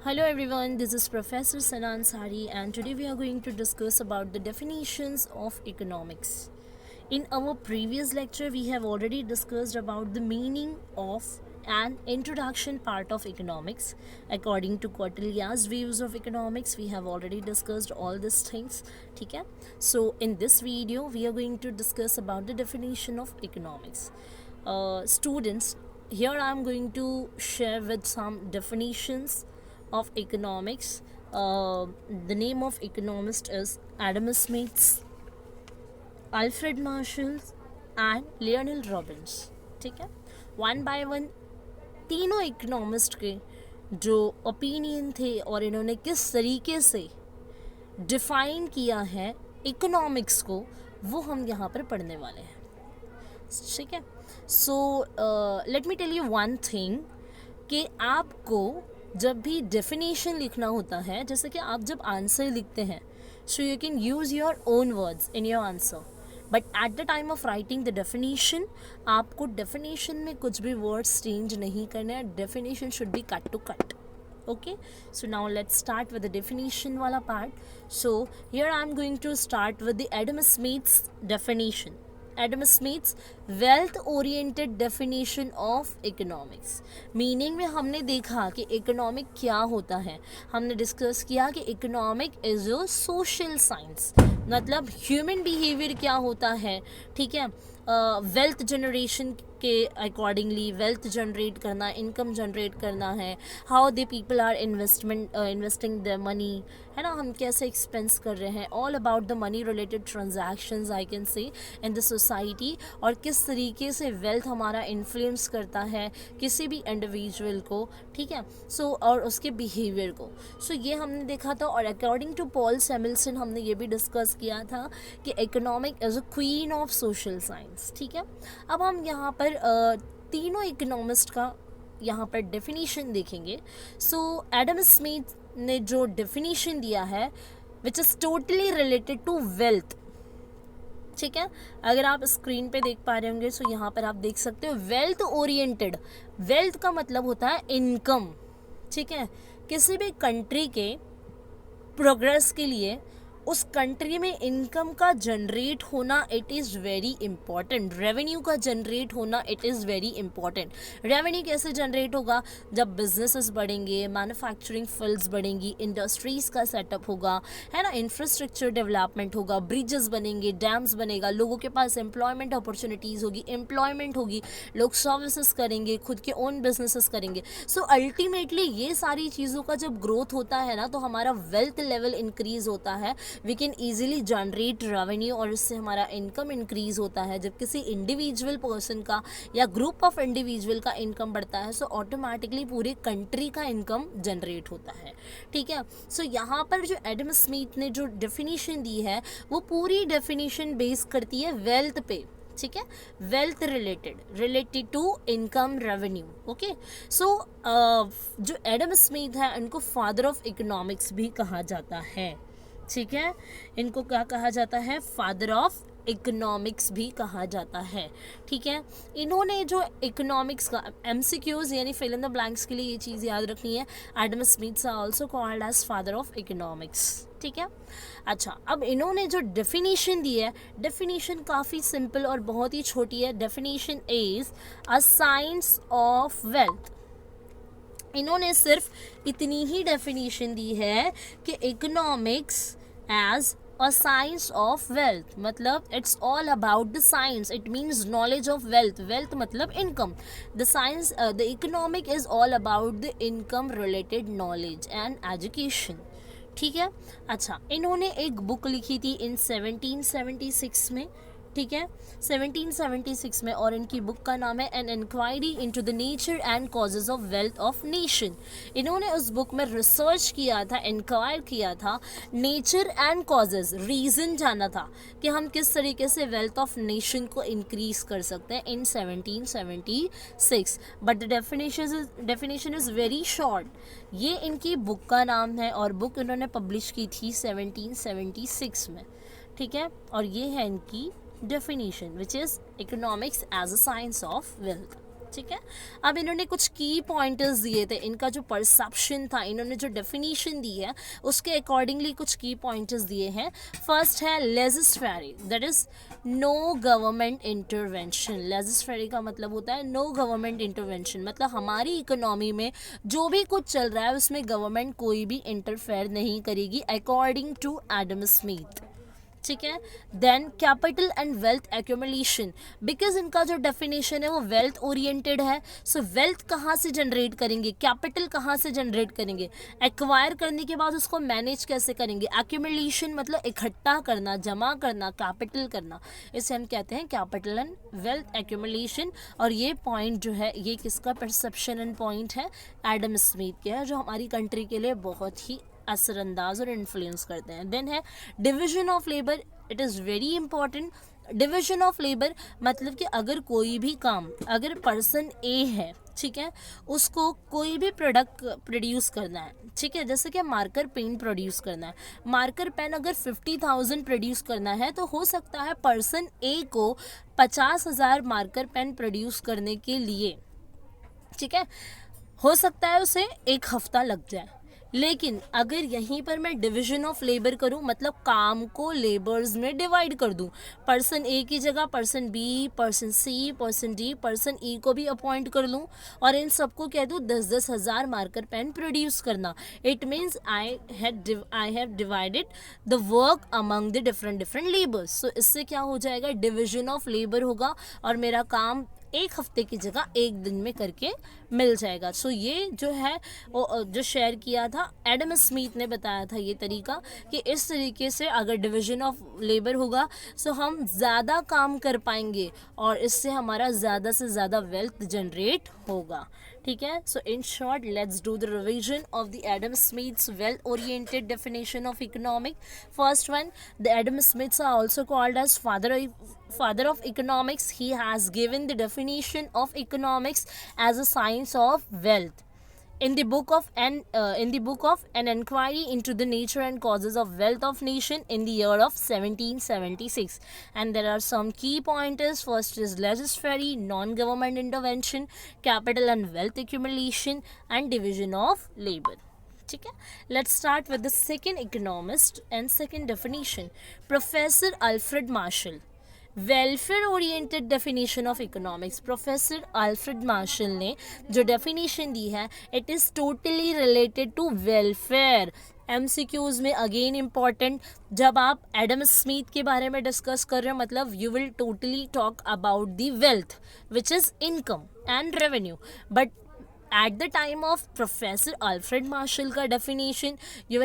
Hello everyone, this is Professor Sanan Sari and today we are going to discuss about the definitions of economics. In our previous lecture, we have already discussed about the meaning of an introduction part of economics. According to Cortelia's views of economics, we have already discussed all these things. Okay? So in this video, we are going to discuss about the definition of economics. Students, here I am going to share with some definitions of economics. The name of economist is Adam Smith, Alfred Marshall and Lionel Robins. ठीक है, one by one तीनों economist के जो opinion थे और इन्होंने किस तरीके से डिफाइन किया है इकोनॉमिक्स को, वो हम यहाँ पर पढ़ने वाले हैं. ठीक है, so let me tell you one thing कि आपको जब भी डेफिनेशन लिखना होता है, जैसे कि आप जब आंसर लिखते हैं, so you can use your own words in your answer, but at the time of writing the definition आपको डेफिनेशन में कुछ भी वर्ड्स चेंज नहीं करने हैं. Definition should be cut to cut. Okay, so now let's start with the definition wala part. So here I am going to start with the Adam Smith's definition. Adam Smith's wealth oriented definition of economics. Meaning में हमने देखा कि economic क्या होता है. हमने discuss किया कि economic is a social science, मतलब ह्यूमन बिहेवियर क्या होता है. ठीक है, वेल्थ जनरेशन के अकॉर्डिंगली वेल्थ जनरेट करना, इनकम जनरेट करना है, how the people are investing the money, है ना, हम कैसे एक्सपेंस कर रहे हैं, all about the money related transactions I can say in the society, और किस तरीके से वेल्थ हमारा इन्फ्लुएंस करता है किसी भी इंडिविजुअल को. ठीक है, सो और उसके बिहेवियर को. सो ये हमने देखा था, और अकॉर्डिंग टू पॉल सैमुएल्सन हमने ये भी डिस्कस किया था कि economic is a queen of social science. ठीक है, अब हम यहाँ पर तीनों इकोनॉमिस्ट का यहाँ पर डेफिनेशन देखेंगे. सो एडम स्मिथ ने जो डेफिनेशन दिया है which is totally related to wealth. ठीक है, अगर आप स्क्रीन पे देख पा रहे होंगे, सो यहाँ पर आप देख सकते हो वेल्थ ओरिएंटेड. वेल्थ का मतलब होता है इनकम. ठीक है, किसी भी कंट्री के प्रोग्रेस के लिए उस कंट्री में इनकम का जनरेट होना it is very important. Revenue का जनरेट होना it is very important. Revenue कैसे जनरेट होगा? जब बिजनेसेस बढ़ेंगे, मैन्युफैक्चरिंग फील्ड्स बढ़ेंगी, इंडस्ट्रीज़ का सेटअप होगा, है ना, इंफ्रास्ट्रक्चर डेवलपमेंट होगा, ब्रिजेस बनेंगे, डैम्स बनेगा, लोगों के पास एम्प्लॉयमेंट अपॉर्चुनिटीज़ होगी, एम्प्लॉयमेंट होगी, लोग सर्विसेज करेंगे, खुद के ओन बिजनेसेस करेंगे. सो अल्टीमेटली ये सारी चीज़ों का जब ग्रोथ होता है ना, तो हमारा वेल्थ लेवल इंक्रीज होता है. We can easily generate revenue और इससे हमारा इनकम इंक्रीज होता है. जब किसी इंडिविजुअल पर्सन का या ग्रुप ऑफ इंडिविजुअल का इनकम बढ़ता है, सो ऑटोमेटिकली पूरे कंट्री का इनकम जनरेट होता है. ठीक है, सो यहाँ पर जो एडम स्मिथ ने जो डेफिनेशन दी है वो पूरी डेफिनेशन बेस करती है वेल्थ पे. ठीक है, wealth related to income revenue. Okay, so जो एडम स्मिथ है उनको फादर ऑफ इकोनॉमिक्स भी कहा जाता है. ठीक है, इनको क्या कहा जाता है? फादर ऑफ इकोनॉमिक्स भी कहा जाता है. ठीक है, इन्होंने जो इकोनॉमिक्स का एमसीक्यूज यानी फिल इन द ब्लैंक्स के लिए ये चीज़ याद रखनी है. Adam Smith are also called as father of economics. ठीक है, अच्छा, अब इन्होंने जो डेफिनेशन दी है, डेफिनेशन काफ़ी सिंपल और बहुत ही छोटी है. Definition is a science of wealth. इन्होंने सिर्फ इतनी ही डेफिनेशन दी है कि economics as a science of wealth, मतलब it's all about the science. It means knowledge of wealth. Wealth मतलब income. The science, the economic is all about the income related knowledge and education. ठीक है, अच्छा, इन्होंने एक book लिखी थी इन 1776 में. ठीक है, 1776 में, और इनकी बुक का नाम है an inquiry into the nature and causes of wealth of nation. इन्होंने उस बुक में रिसर्च किया था, इंक्वायर किया था, नेचर एंड कॉजेज, रीज़न जाना था कि हम किस तरीके से वेल्थ ऑफ नेशन को इंक्रीज कर सकते हैं इन 1776. But the definition is very short. ये इनकी बुक का नाम है और बुक इन्होंने पब्लिश की थी 1776 में. ठीक है, और ये है इनकी definition which is economics as a science of wealth. ठीक है। अब इन्होंने कुछ की पॉइंटर्स दिए थे, इनका जो परसेप्शन था, इन्होंने जो डेफिनेशन दी है उसके अकॉर्डिंगली कुछ की पॉइंटर्स दिए हैं। फर्स्ट है laissez faire, that is no government intervention. Laissez faire का मतलब होता है नो गवर्नमेंट इंटरवेंशन, मतलब हमारी इकोनॉमी में जो भी कुछ चल रहा है उसमें गवर्नमेंट कोई भी इंटरफेयर नहीं करेगी, अकॉर्डिंग टू एडम स्मिथ। ठीक है। Then capital and wealth accumulation, because इनका जो डेफिनेशन है वो वेल्थ ओरिएंटेड है। सो वेल्थ कहाँ से जनरेट करेंगे, कैपिटल कहाँ से जनरेट करेंगे, एक्वायर करने के बाद उसको मैनेज कैसे करेंगे। एक्यूमुलेशन मतलब इकट्ठा करना, जमा करना, कैपिटल करना, इसे हम कहते हैं कैपिटल एंड वेल्थ एक्यूमुलेशन। और ये पॉइंट जो है ये किसका परसेप्शन एंड पॉइंट है, एडम स्मिथ के है, जो हमारी कंट्री के लिए बहुत ही असरअंदाज और इन्फ्लुएंस करते हैं। देन है division of labour, it is very important. Division of labour मतलब कि अगर कोई भी काम, अगर पर्सन ए है, ठीक है, उसको कोई भी प्रोडक्ट प्रोड्यूस करना है, ठीक है, जैसे कि मार्कर पेन प्रोड्यूस करना है, मार्कर पेन अगर 50,000 प्रोड्यूस करना है तो हो सकता है पर्सन ए को 50,000 मार्कर पेन प्रोड्यूस करने के लिए, ठीक है, हो सकता है उसे एक हफ्ता लग जाए। लेकिन अगर यहीं पर मैं डिवीजन ऑफ लेबर करूं, मतलब काम को लेबर्स में डिवाइड कर दूं, पर्सन ए की जगह पर्सन बी, पर्सन सी, पर्सन डी, पर्सन ई को भी अपॉइंट कर लूं और इन सबको कह दूं 10-10 हज़ार मार्कर पेन प्रोड्यूस करना, it means I have divided the work among the different labours. So इससे क्या हो जाएगा, डिवीजन ऑफ लेबर होगा और मेरा काम एक हफ्ते की जगह एक दिन में करके मिल जाएगा। सो ये जो है जो शेयर किया था एडम स्मिथ ने, बताया था ये तरीका कि इस तरीके से अगर डिवीजन ऑफ लेबर होगा सो हम ज़्यादा काम कर पाएंगे और इससे हमारा ज़्यादा से ज़्यादा वेल्थ जनरेट होगा। ठीक है। So in short let's do the revision of the Adam Smith's wealth oriented definition of economic. First one, the Adam Smith's are also called as father of economics. He has given the definition of economics as a science of wealth. In the book of an inquiry into the nature and causes of wealth of nation in the year of 1776, and there are some key pointers. First is legislative, non-government intervention, capital and wealth accumulation, and division of labor. ठीक है। Let's start with the second economist and second definition, Professor Alfred Marshall. Welfare oriented definition of economics. Professor Alfred Marshall ने जो definition दी है, it is totally related to welfare. MCQs में again important, जब आप Adam Smith के बारे में डिस्कस कर रहे हो मतलब you will totally talk about the wealth which is income and revenue, but at the time of Professor Alfred Marshall का definition you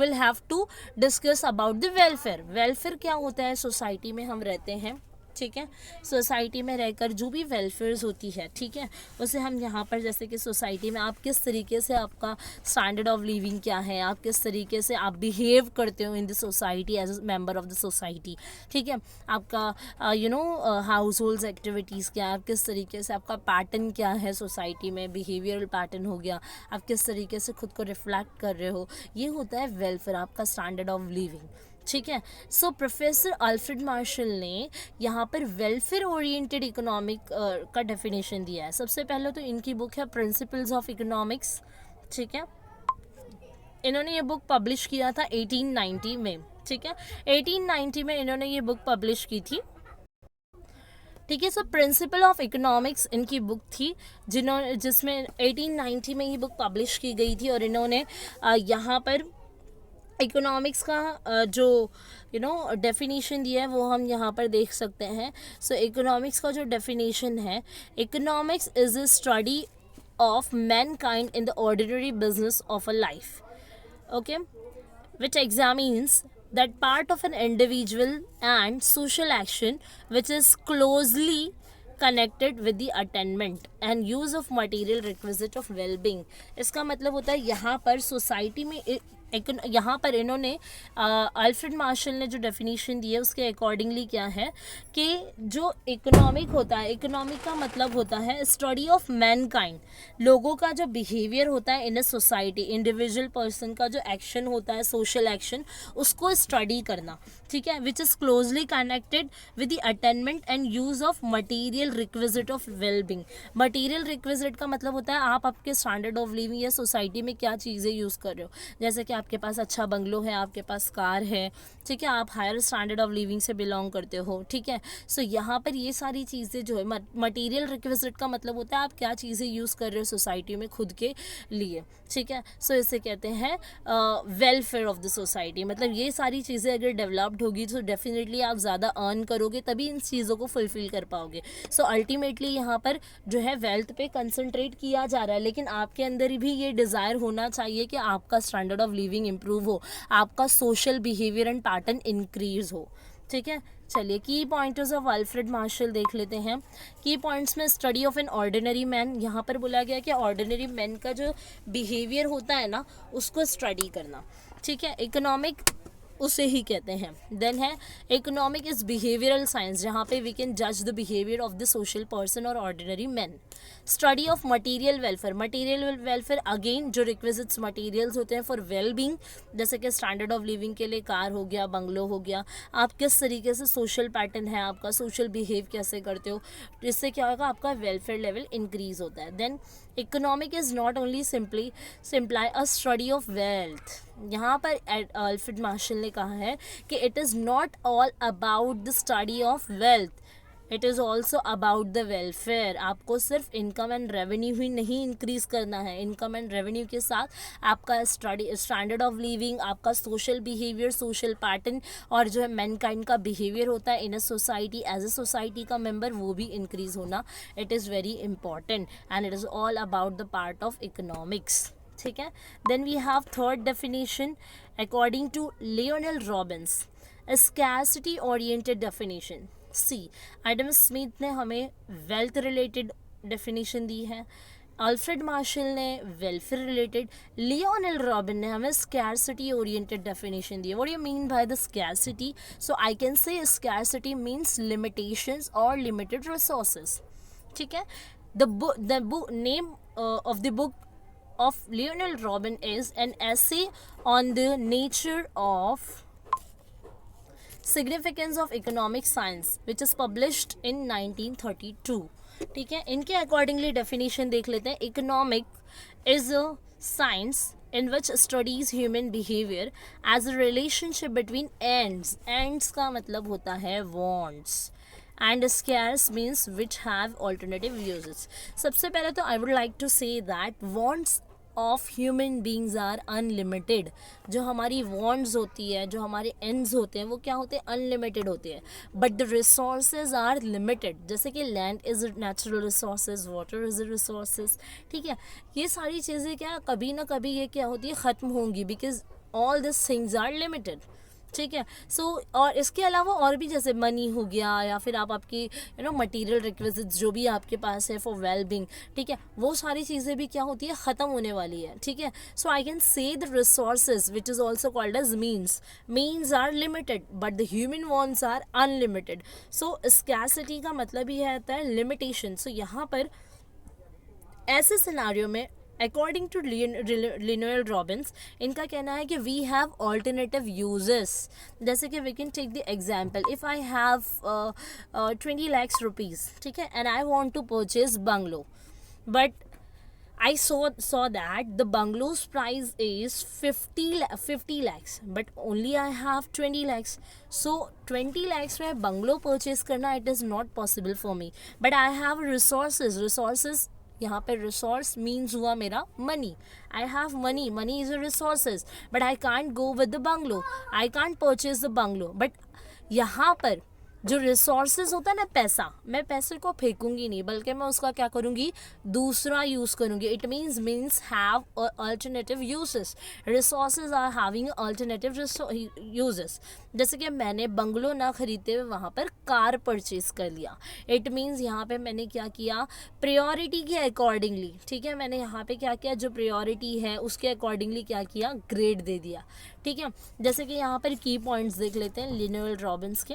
will have to discuss about the welfare. welfare क्या होता है, society में हम रहते हैं, ठीक है, सोसाइटी में रहकर जो भी वेलफेयर्स होती है, ठीक है, उसे हम यहाँ पर जैसे कि सोसाइटी में आप किस तरीके से, आपका स्टैंडर्ड ऑफ लिविंग क्या है, आप किस तरीके से आप बिहेव करते हो in the society as a member of the society, ठीक है, आपका हाउस होल्ड एक्टिविटीज़ क्या है, आप किस तरीके से, आपका पैटर्न क्या है सोसाइटी में, बिहेवियरल पैटर्न हो गया, आप किस तरीके से खुद को रिफ्लेक्ट कर रहे हो, ये होता है वेलफेयर, आपका स्टैंडर्ड ऑफ लिविंग, ठीक है। सो प्रोफेसर अल्फ्रेड मार्शल ने यहाँ पर वेलफेयर ओरिएंटेड इकोनॉमिक का डेफिनेशन दिया है। सबसे पहले तो इनकी बुक है प्रिंसिपल्स ऑफ इकोनॉमिक्स, ठीक है, इन्होंने ये बुक पब्लिश किया था 1890 में, ठीक है, 1890 में इन्होंने ये बुक पब्लिश की थी, ठीक है। सो प्रिंसिपल ऑफ इकोनॉमिक्स इनकी बुक थी जिसमें 1890 में ये बुक पब्लिश की गई थी और इन्होंने यहाँ पर इकोनॉमिक्स का जो डेफिनेशन दिया है वो हम यहाँ पर देख सकते हैं। सो इकोनॉमिक्स का जो डेफिनेशन है, economics is a study of Mankind in the ordinary business of a life, okay, which examines that part of an individual and social action which is closely connected with the attainment and use of material requisite of well-being. इसका मतलब होता है यहाँ पर society में यहाँ पर इन्होंने अल्फ्रेड मार्शल ने जो डेफिनेशन दी है उसके अकॉर्डिंगली क्या है कि जो इकोनॉमिक होता है, इकोनॉमिक का मतलब होता है स्टडी ऑफ मैनकाइंड, लोगों का जो बिहेवियर होता है in a society, individual person का जो एक्शन होता है, सोशल एक्शन, उसको स्टडी करना, ठीक है, which is closely connected with the attainment and use of material requisite of wellbeing. Material requisite का मतलब होता है आप आपके स्टैंडर्ड ऑफ लिविंग या सोसाइटी में क्या चीज़ें यूज़ कर रहे हो, जैसे कि आपके पास अच्छा बंगलो है, आपके पास कार है, ठीक है, आप हायर स्टैंडर्ड ऑफ लिविंग से बिलोंग करते हो, ठीक है। सो यहाँ पर ये सारी चीज़ें जो है, मटीरियल रिक्विजिट का मतलब होता है आप क्या चीज़ें यूज़ कर रहे हो सोसाइटी में खुद के लिए, ठीक है। सो इसे कहते हैं वेलफेयर ऑफ द सोसाइटी। मतलब ये सारी चीज़ें अगर डेवलप्ड होगी तो डेफिनेटली आप ज़्यादा अर्न करोगे, तभी इन चीज़ों को फुलफिल कर पाओगे। सो अल्टीमेटली यहाँ पर जो है वेल्थ पे कंसंट्रेट किया जा रहा है, लेकिन आपके अंदर भी ये डिज़ायर होना चाहिए कि आपका स्टैंडर्ड ऑफ लिविंग इम्प्रूव हो, आपका social behaviour and pattern increase हो, ठीक है। चलिए की पॉइंटर्स ऑफ अल्फ्रेड मार्शल देख लेते हैं। की पॉइंट्स में study of an ordinary man, यहाँ पर बोला गया कि ऑर्डिनरी मैन का जो बिहेवियर होता है ना उसको स्टडी करना, ठीक है। इकोनॉमिक उसे ही कहते हैं। देन है इकोनॉमिक इज बिहेवियरल साइंस, जहाँ पे वी कैन जज the behaviour of the social person और ordinary man. Study of material welfare, material welfare again जो रिक्विजिट्स मटेरियल्स होते हैं फॉर वेल बींग, जैसे कि स्टैंडर्ड ऑफ लिविंग के लिए कार हो गया, बंगलो हो गया, आप किस तरीके से सोशल पैटर्न है आपका, सोशल बिहेव कैसे करते हो, इससे क्या होगा आपका वेलफेयर लेवल इंक्रीज होता है। Then economic is not only simply a study of wealth, यहाँ पर अल्फ्रेड मार्शल ने कहा है कि it is not all about the study of wealth, it is also about the welfare. आपको सिर्फ इनकम एंड रेवेन्यू ही नहीं इंक्रीज करना है, इनकम एंड रेवेन्यू के साथ आपका स्टैंडर्ड ऑफ लिविंग, आपका सोशल बिहेवियर, सोशल पैटर्न और जो है मैनकाइंड का बिहेवियर होता है in a society as a society का मेंबर, वो भी इंक्रीज होना it is very important and it is all about the part of economics, ठीक है। Then we have third definition according to Lionel Robbins, scarcity oriented definition. See Adam Smith ने हमें wealth related definition दी है, Alfred Marshall ने welfare related, Lionel robin ने हमें scarcity oriented definition दी है। What do you mean by the scarcity? So I can से स्कैर्सिटी मीन्स लिमिटेशंस और लिमिटेड रिसोर्सेज, ठीक है। The name of the book of Lionel Robin is an essay on the nature of significance of economic science which is published in 1932, ठीक है। इनके accordingly definition देख लेते हैं। Economic is a science in which studies human behavior as a relationship between ends का मतलब होता है wants and scarce means which have alternative uses। सबसे पहले तो I would like to say that wants of human beings are unlimited. जो हमारी wants होती है, जो हमारे एंड्स होते हैं, वो क्या होते हैं? अनलिमिटेड होते हैं। But the resources are limited, जैसे कि land is natural resources, water is resources, ठीक है। ये सारी चीज़ें क्या कभी ना कभी ये क्या होती है ख़त्म होंगी, because all this things are limited, ठीक है। सो और इसके अलावा और भी जैसे मनी हो गया या फिर आप आपकी मटेरियल रिक्विजिट्स जो भी आपके पास है फॉर वेल बींग, ठीक है, वो सारी चीज़ें भी क्या होती है ख़त्म होने वाली है, ठीक है। So I can say the resources which is also called as means are limited but the human wants are unlimited. So scarcity का मतलब ही आता है लिमिटेशन। सो यहाँ पर ऐसे सिनारियो में अकॉर्डिंग टू लियोनेल रॉबिन्स, इनका कहना है कि वी हैव ऑल्टरनेटिव यूजेस। जैसे कि we can take the example, if I have 20 lakhs rupees, ठीक है, and I want to purchase bungalow, but I saw that the bungalow's price is 50 lakhs, but only I have 20 lakhs. So 20 lakhs में bungalow purchase करना it is not possible for me. But I have resources. यहाँ पे resource means हुआ मेरा money. I have money is a resources, but I can't go with the bungalow, I can't purchase the bungalow. But यहाँ पर जो resources होता है ना, पैसा, मैं पैसे को फेंकूंगी नहीं, बल्कि मैं उसका क्या करूंगी, दूसरा यूज करूंगी. It means have alternative uses. Resources are having alternative uses. जैसे कि मैंने बंगलो ना खरीदते हुए वहाँ पर कार परचेज कर लिया. इट मीन्स यहाँ पे मैंने क्या किया, प्रायोरिटी के अकॉर्डिंगली, ठीक है, मैंने यहाँ पे क्या किया, जो प्रायोरिटी है उसके अकॉर्डिंगली क्या किया, ग्रेड दे दिया. ठीक है, जैसे कि यहाँ पर की पॉइंट्स देख लेते हैं लिनोएल रॉबिन्स के.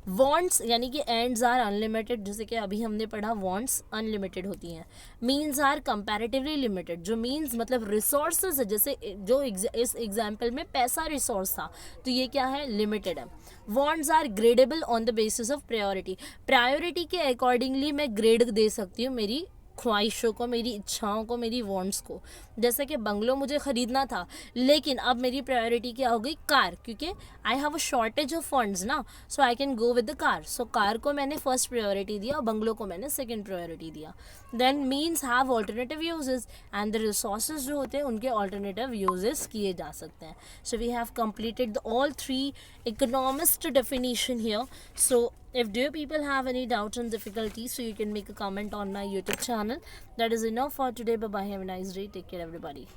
वांट्स यानी कि एंड्स आर अनलिमिटेड, जैसे कि अभी हमने पढ़ा वांट्स अनलिमिटेड होती हैं. मीन्स आर कंपैरेटिवली लिमिटेड, जो मीन्स मतलब रिसोर्सेज है, जैसे जो इस एग्जाम्पल में पैसा रिसोर्स था, तो ये क्या है, लिमिटेड है. Wants are gradable on the basis of priority. Priority के अकॉर्डिंगली मैं ग्रेड दे सकती हूँ मेरी ख्वाहिशों को, मेरी इच्छाओं को, मेरी वांट्स को. जैसे कि बंगलो मुझे ख़रीदना था, लेकिन अब मेरी प्रायोरिटी क्या हो गई, कार, क्योंकि I have a shortage of funds ना, so I can go with the car. So car को मैंने फर्स्ट प्रायोरिटी दिया, बंगलो को मैंने सेकंड प्रायोरिटी दिया. Then means have alternative uses, and the resources जो होते हैं उनके ऑल्टरनेटिव यूजेस किए जा सकते हैं. So we have completed all three economist definition here. So if do you people have any doubts and difficulties, so you can make a comment on my YouTube channel. That is enough for today. Bye bye, have a nice day, take care everybody.